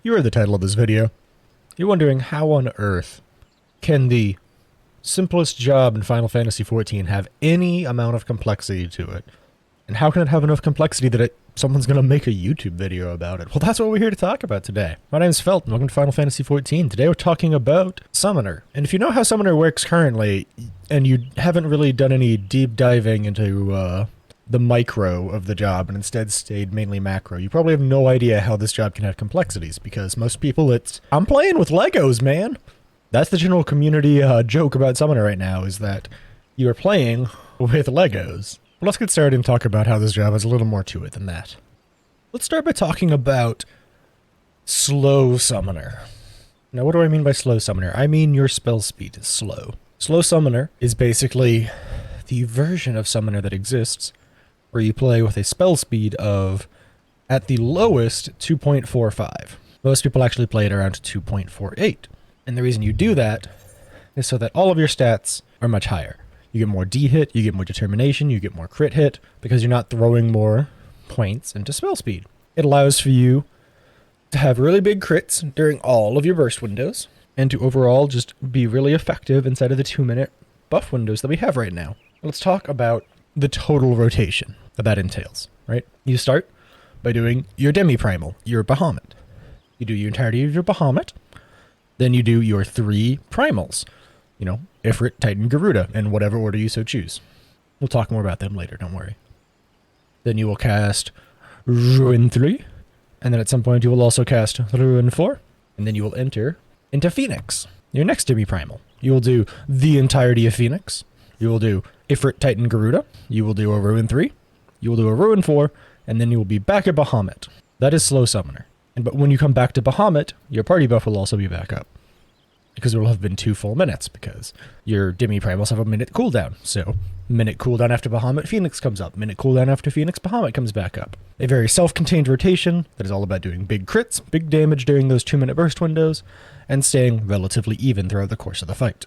You read the title of this video. You're wondering how on earth can the simplest job in Final Fantasy XIV have any amount of complexity to it? And how can it have enough complexity that someone's going to make a YouTube video about it? Well, that's what we're here to talk about today. My name's Felt, and welcome to Final Fantasy XIV. Today we're talking about Summoner. And if you know how Summoner works currently, and you haven't really done any deep diving into the micro of the job and instead stayed mainly macro, you probably have no idea how this job can have complexities, because most people I'm playing with Legos, man. That's the general community joke about Summoner right now, is that you are playing with Legos. Well, let's get started and talk about how this job has a little more to it than that. Let's start by talking about slow Summoner. Now, what do I mean by slow Summoner? I mean your spell speed is slow. Slow Summoner is basically the version of Summoner that exists where you play with a spell speed of, at the lowest, 2.45. Most people actually play it around 2.48. And the reason you do that is so that all of your stats are much higher. You get more D hit, you get more determination, you get more crit hit, because you're not throwing more points into spell speed. It allows for you to have really big crits during all of your burst windows, and to overall just be really effective inside of the 2-minute buff windows that we have right now. Let's talk about the total rotation that entails, right? You start by doing your demi-primal, your Bahamut. You do your entirety of your Bahamut, then you do your 3 primals. You know, Ifrit, Titan, Garuda, in whatever order you so choose. We'll talk more about them later, don't worry. Then you will cast Ruin 3, and then at some point you will also cast Ruin 4, and then you will enter into Phoenix, your next demi-primal. You will do the entirety of Phoenix. You will do Ifrit, Titan, Garuda. You will do a Ruin 3. You will do a Ruin 4, and then you will be back at Bahamut. That is slow Summoner. But when you come back to Bahamut, your party buff will also be back up, because it will have been 2 full minutes, because your demi-primals have a minute cooldown. So, minute cooldown after Bahamut, Phoenix comes up. Minute cooldown after Phoenix, Bahamut comes back up. A very self-contained rotation that is all about doing big crits, big damage during those 2-minute burst windows, and staying relatively even throughout the course of the fight.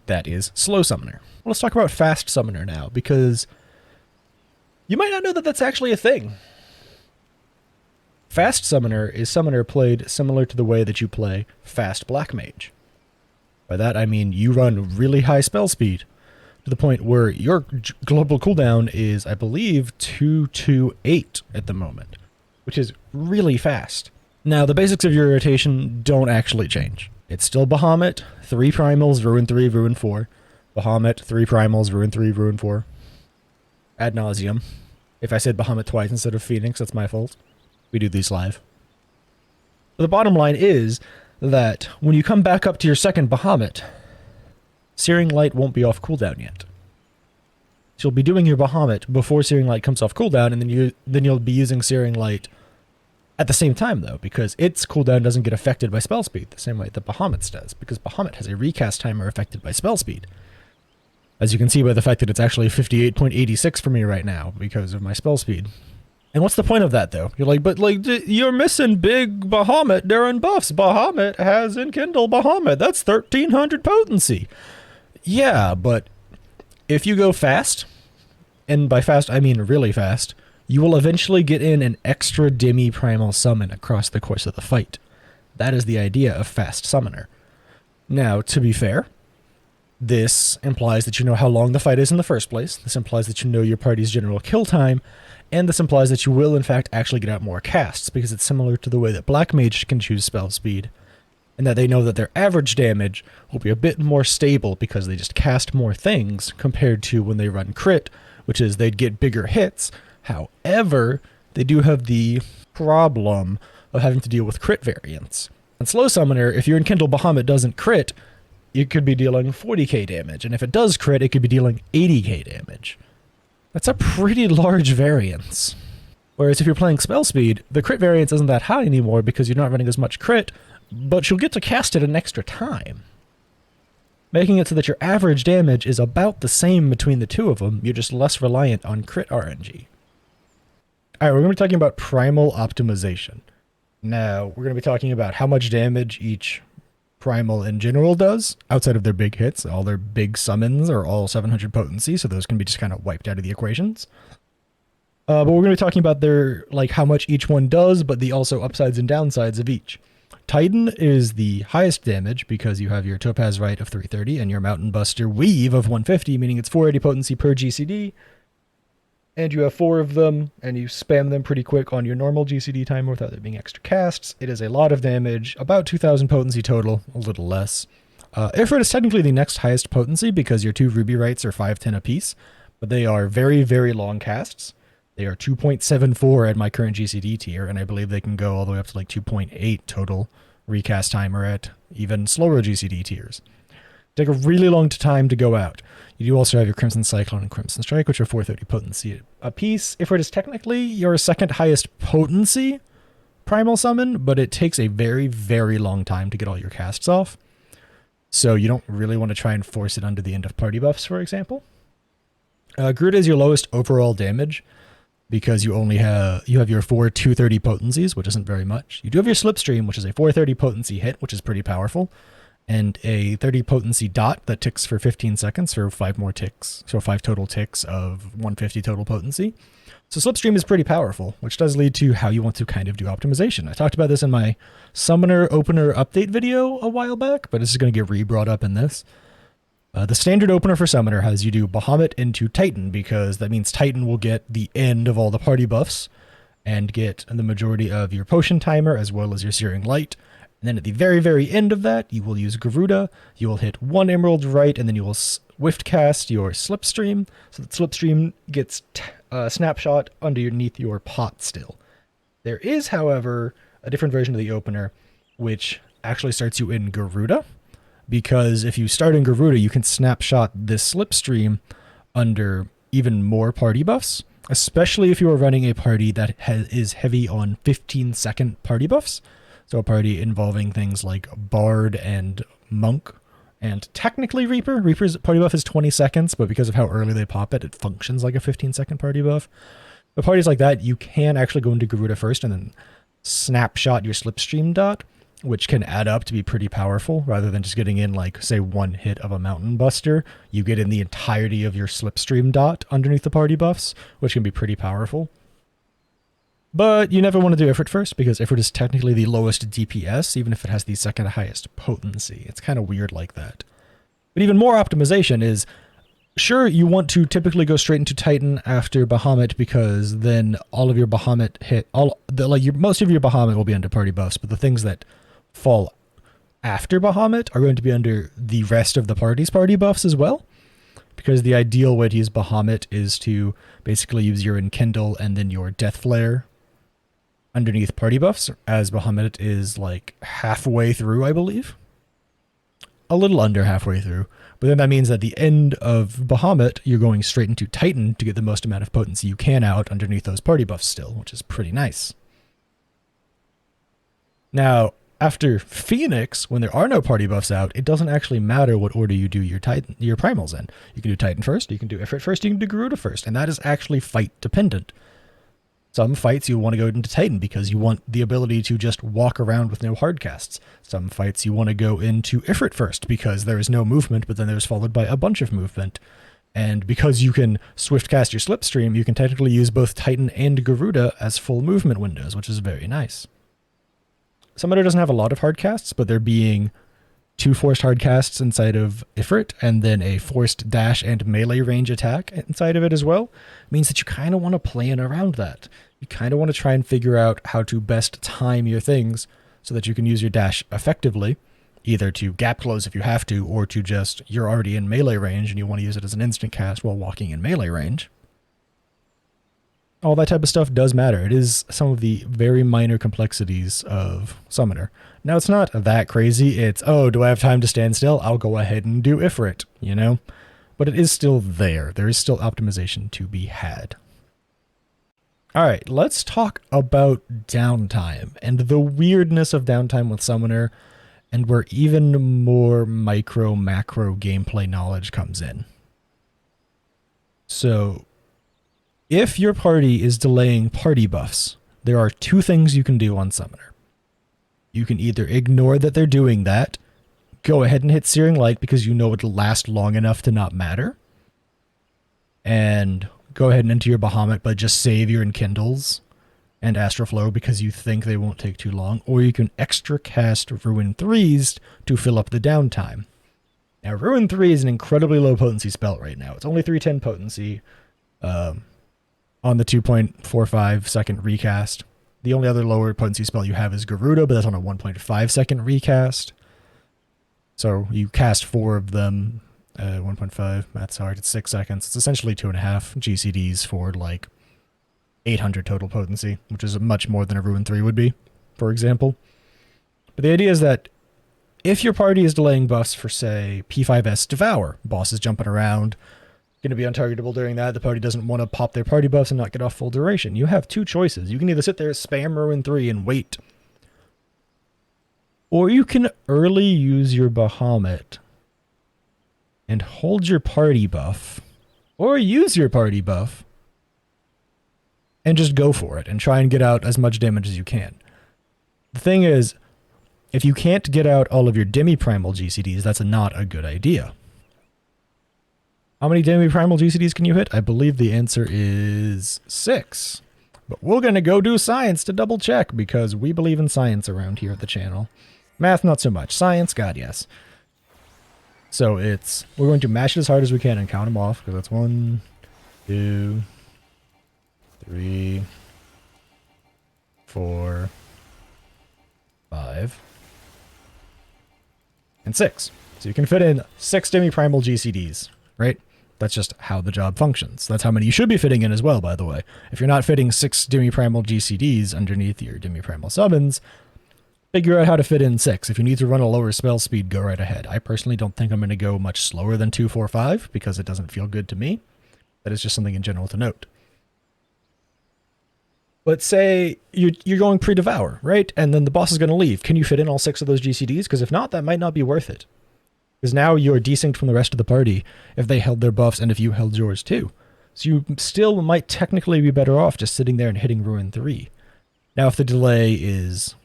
That is slow Summoner. Well, let's talk about fast Summoner now, because you might not know that that's actually a thing. Fast Summoner is Summoner played similar to the way that you play Fast Black Mage. By that I mean you run really high spell speed, to the point where your global cooldown is, I believe, 228 at the moment, which is really fast. Now, the basics of your rotation don't actually change. It's still Bahamut, 3 primals, Ruin 3, Ruin 4. Bahamut, 3 primals, Ruin 3, Ruin 4. Ad nauseum. If I said Bahamut twice instead of Phoenix, that's my fault. We do these live. But the bottom line is that when you come back up to your second Bahamut, Searing Light won't be off cooldown yet. So you'll be doing your Bahamut before Searing Light comes off cooldown, and then you'll be using Searing Light at the same time, though, because its cooldown doesn't get affected by spell speed the same way that Bahamut's does, because Bahamut has a recast timer affected by spell speed. As you can see by the fact that it's actually 58.86 for me right now because of my spell speed. And what's the point of that, though? You're like, but you're missing big Bahamut during buffs. Bahamut has Enkindle Bahamut. That's 1300 potency. Yeah, but if you go fast, and by fast I mean really fast, you will eventually get in an extra demi-primal summon across the course of the fight. That is the idea of fast Summoner. Now, to be fair, this implies that you know how long the fight is in the first place. This implies that you know your party's general kill time. And this implies that you will, in fact, actually get out more casts, because it's similar to the way that Black Mage can choose spell speed, and that they know that their average damage will be a bit more stable because they just cast more things compared to when they run crit, which is they'd get bigger hits. However, they do have the problem of having to deal with crit variance. And Slow Summoner, if your Enkindle Bahamut doesn't crit, you could be dealing 40k damage, and if it does crit, it could be dealing 80k damage. That's a pretty large variance. Whereas if you're playing spell speed, the crit variance isn't that high anymore because you're not running as much crit, but you'll get to cast it an extra time, making it so that your average damage is about the same between the two of them. You're just less reliant on crit RNG. Alright, we're going to be talking about primal optimization. Now, we're going to be talking about how much damage each primal in general does, outside of their big hits. All their big summons are all 700 potency, so those can be just kind of wiped out of the equations. But we're going to be talking about their, like, how much each one does, but the also upsides and downsides of each. Titan is the highest damage because you have your Topaz Right of 330 and your Mountain Buster Weave of 150, meaning it's 480 potency per GCD. And you have 4 of them, and you spam them pretty quick on your normal GCD timer without there being extra casts. It is a lot of damage, about 2,000 potency total, a little less. Ifrit is technically the next highest potency because your 2 Ruby Rights are 510 apiece, but they are very, very long casts. They are 2.74 at my current GCD tier, and I believe they can go all the way up to like 2.8 total recast timer at even slower GCD tiers. Take a really long time to go out. You do also have your Crimson Cyclone and Crimson Strike, which are 430 potency apiece. Ifrit is technically your second highest potency primal summon, but it takes a very, very long time to get all your casts off. So you don't really want to try and force it under the end of party buffs, for example. Garuda is your lowest overall damage because you have your 4 230 potencies, which isn't very much. You do have your Slipstream, which is a 430 potency hit, which is pretty powerful, and a 30 potency dot that ticks for 15 seconds for 5 more ticks, so 5 total ticks of 150 total potency. So Slipstream is pretty powerful, which does lead to how you want to kind of do optimization. I talked about this in my Summoner Opener update video a while back, but this is going to get re-brought up in this. The standard opener for Summoner has you do Bahamut into Titan, because that means Titan will get the end of all the party buffs and get the majority of your potion timer as well as your Searing Light. And then at the very, very end of that, you will use Garuda, you will hit 1 Emerald Right, and then you will Swift cast your Slipstream, so that Slipstream gets snapshot underneath your pot still. There is, however, a different version of the opener, which actually starts you in Garuda, because if you start in Garuda, you can snapshot this Slipstream under even more party buffs, especially if you are running a party that is heavy on 15-second party buffs. So a party involving things like Bard and Monk, and technically Reaper. Reaper's party buff is 20 seconds, but because of how early they pop it, it functions like a 15-second party buff. But parties like that, you can actually go into Garuda first and then snapshot your Slipstream dot, which can add up to be pretty powerful. Rather than just getting in, like, say, 1 hit of a Mountain Buster, you get in the entirety of your Slipstream dot underneath the party buffs, which can be pretty powerful. But you never want to do Ifrit first, because Ifrit is technically the lowest DPS, even if it has the second highest potency. It's kind of weird like that. But even more optimization is, sure, you want to typically go straight into Titan after Bahamut, because then all of your Bahamut most of your Bahamut will be under party buffs, but the things that fall after Bahamut are going to be under the rest of the party's party buffs as well. Because the ideal way to use Bahamut is to basically use your Enkindle and then your Death Flare underneath party buffs, as Bahamut is like halfway through, I believe. A little under halfway through. But then that means at the end of Bahamut, you're going straight into Titan to get the most amount of potency you can out underneath those party buffs still, which is pretty nice. Now, after Phoenix, when there are no party buffs out, it doesn't actually matter what order you do your primals in. You can do Titan first, you can do Ifrit first, you can do Garuda first, and that is actually fight dependent. Some fights you want to go into Titan because you want the ability to just walk around with no hard casts. Some fights you want to go into Ifrit first because there is no movement, but then there's followed by a bunch of movement. And because you can swift cast your Slipstream, you can technically use both Titan and Garuda as full movement windows, which is very nice. Summoner doesn't have a lot of hard casts, but there being 2 forced hard casts inside of Ifrit, and then a forced dash and melee range attack inside of it as well, means that you kind of want to plan around that. You kind of want to try and figure out how to best time your things so that you can use your dash effectively, either to gap close if you have to, or to just, you're already in melee range and you want to use it as an instant cast while walking in melee range. All that type of stuff does matter. It is some of the very minor complexities of Summoner. Now, it's not that crazy. It's, oh, do I have time to stand still? I'll go ahead and do Ifrit, you know? But it is still there. There is still optimization to be had. All right, let's talk about downtime and the weirdness of downtime with Summoner, and where even more macro gameplay knowledge comes in. So, if your party is delaying party buffs, there are 2 things you can do on Summoner. You can either ignore that they're doing that, go ahead and hit Searing Light because you know it'll last long enough to not matter, and go ahead and enter your Bahamut, but just save your Enkindles and Astral Flow because you think they won't take too long, or you can extra cast Ruin 3s to fill up the downtime. Now, Ruin 3 is an incredibly low potency spell right now. It's only 310 potency on the 2.45 second recast. The only other lower potency spell you have is Garuda, but that's on a 1.5 second recast. So you cast 4 of them, 1.5, math's hard, it's 6 seconds. It's essentially 2.5 GCDs for like 800 total potency, which is much more than a Ruin 3 would be, for example. But the idea is that if your party is delaying buffs for, say, P5S Devour, boss is jumping around, going to be untargetable during that, the party doesn't want to pop their party buffs and not get off full duration. You have 2 choices. You can either sit there, spam Ruin 3 and wait, or you can early use your Bahamut and hold your party buff, or use your party buff and just go for it and try and get out as much damage as you can. The thing is, if you can't get out all of your demi-primal GCDs, that's not a good idea. How many demi-primal GCDs can you hit? I believe the answer is 6. But we're going to go do science to double check because we believe in science around here at the channel. Math, not so much. Science, God, yes. So we're going to mash it as hard as we can and count them off because that's 1, 2, 3, 4, 5, and 6. So you can fit in 6 demi-primal GCDs, right? That's just how the job functions. That's how many you should be fitting in as well, by the way. If you're not fitting 6 demi-primal GCDs underneath your demi-primal summons, figure out how to fit in 6. If you need to run a lower spell speed, go right ahead. I personally don't think I'm going to go much slower than 2, 4, 5 because it doesn't feel good to me. That is just something in general to note. Let's say you're going pre-devour, right? And then the boss is going to leave. Can you fit in all 6 of those GCDs? Because if not, that might not be worth it. Because now you're desynced from the rest of the party if they held their buffs and if you held yours too. So you still might technically be better off just sitting there and hitting Ruin 3. Now, if the delay is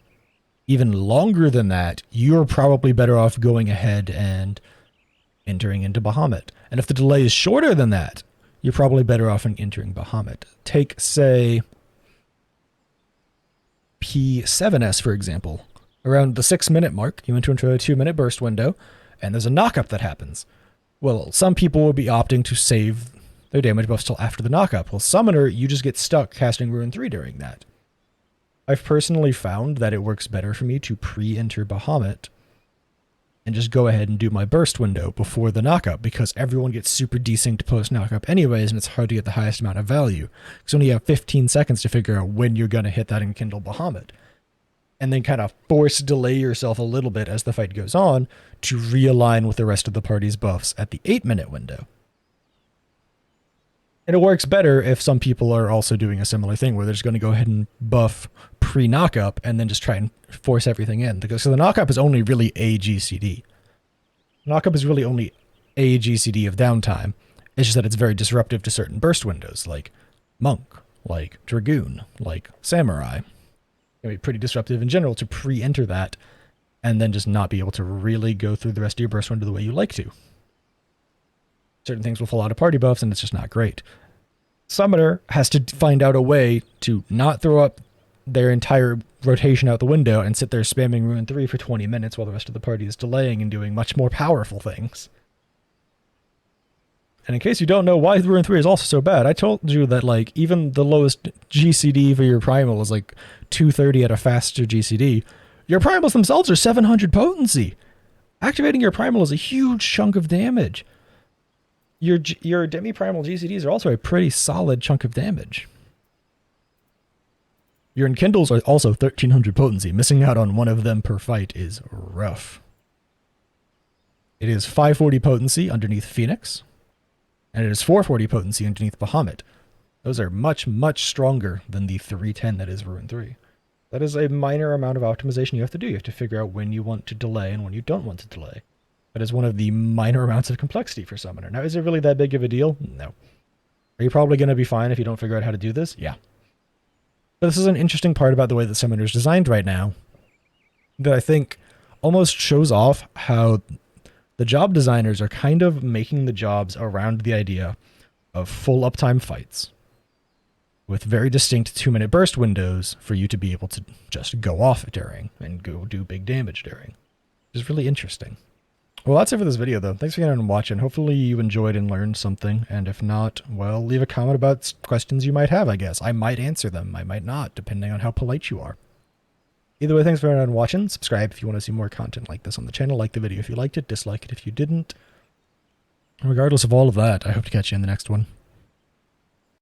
even longer than that, you're probably better off going ahead and entering into Bahamut. And if the delay is shorter than that, you're probably better off in entering Bahamut. Take, say, P7S, for example. Around the 6-minute mark, you enter into a 2-minute burst window, and there's a knock-up that happens. Well, some people will be opting to save their damage buffs till after the knock-up. Well, Summoner, you just get stuck casting Ruin 3 during that. I've personally found that it works better for me to pre-enter Bahamut and just go ahead and do my burst window before the knock-up because everyone gets super desynced post-knock-up anyways, and it's hard to get the highest amount of value. Because only have 15 seconds to figure out when you're going to hit that Enkindle Bahamut. And then kind of force delay yourself a little bit as the fight goes on to realign with the rest of the party's buffs at the 8-minute window. And it works better if some people are also doing a similar thing where they're just going to go ahead and buff pre-knockup and then just try and force everything in. Because so the knockup is only really a GCD. Knockup is really only a GCD of downtime. It's just that it's very disruptive to certain burst windows like Monk, like Dragoon, like Samurai. It can be pretty disruptive in general to pre-enter that and then just not be able to really go through the rest of your burst window the way you like to. Certain things will fall out of party buffs and it's just not great. Summoner has to find out a way to not throw up their entire rotation out the window and sit there spamming Ruin 3 for 20 minutes while the rest of the party is delaying and doing much more powerful things. And in case you don't know why Ruin 3 is also so bad, I told you that like even the lowest GCD for your primal is like 230 at a faster GCD. Your primals themselves are 700 potency. Activating your primal is a huge chunk of damage. Your demi-primal GCDs are also a pretty solid chunk of damage. Your Enkindles are also 1300 potency. Missing out on one of them per fight is rough. It is 540 potency underneath Phoenix, and it is 440 potency underneath Bahamut. Those are much, much stronger than the 310 that is Ruin 3. That is a minor amount of optimization you have to do. You have to figure out when you want to delay and when you don't want to delay. That is one of the minor amounts of complexity for Summoner. Now, is it really that big of a deal? No. Are you probably going to be fine if you don't figure out how to do this? Yeah. But this is an interesting part about the way that Summoner is designed right now that I think almost shows off how the job designers are kind of making the jobs around the idea of full uptime fights, with very distinct 2-minute burst windows for you to be able to just go off during and go do big damage during. It's really interesting. Well, that's it for this video, though. Thanks for getting on and watching. Hopefully you enjoyed and learned something, and if not, well, leave a comment about questions you might have, I guess. I might answer them. I might not, depending on how polite you are. Either way, thanks for getting on and watching. Subscribe if you want to see more content like this on the channel. Like the video if you liked it. Dislike it if you didn't. Regardless of all of that, I hope to catch you in the next one.